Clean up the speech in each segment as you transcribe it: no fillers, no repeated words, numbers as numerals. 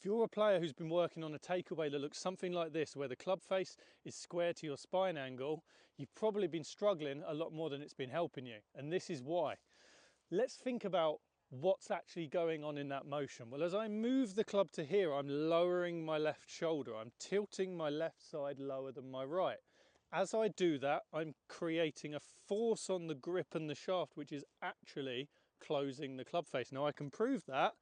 If you're a player who's been working on a takeaway that looks something like this, where the club face is square to your spine angle, you've probably been struggling a lot more than it's been helping you. And this is why. Let's think about what's actually going on in that motion. Well, as I move the club to here, I'm lowering my left shoulder. I'm tilting my left side lower than my right. As I do that, I'm creating a force on the grip and the shaft, which is actually closing the club face. Now I can prove that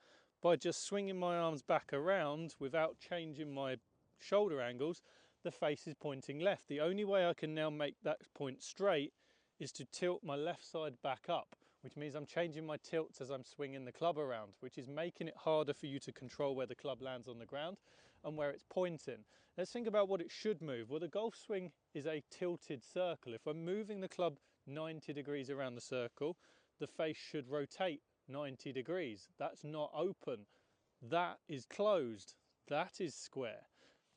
by just swinging my arms back around without changing my shoulder angles. The face is pointing left. The only way I can now make that point straight is to tilt my left side back up, which means I'm changing my tilts as I'm swinging the club around, which is making it harder for you to control where the club lands on the ground and where it's pointing. Let's think about what it should move. Well, the golf swing is a tilted circle. If I'm moving the club 90 degrees around the circle, the face should rotate 90 degrees. That's not open. That is closed. That is square.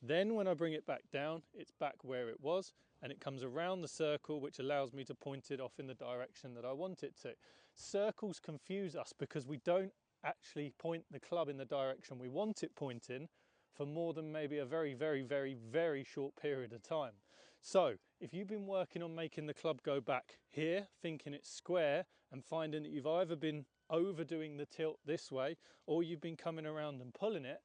Then when I bring it back down, it's back where it was, and it comes around the circle, which allows me to point it off in the direction that I want it to. Circles confuse us because we don't actually point the club in the direction we want it pointing for more than maybe a very, very, very, very short period of time. So if you've been working on making the club go back here, thinking it's square, and finding that you've either been overdoing the tilt this way, or you've been coming around and pulling it,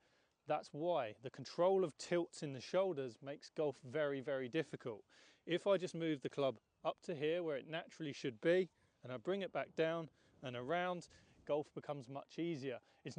that's why. The control of tilts in the shoulders makes golf very, very difficult. If I just move the club up to here where it naturally should be, and I bring it back down and around, golf becomes much easier. It's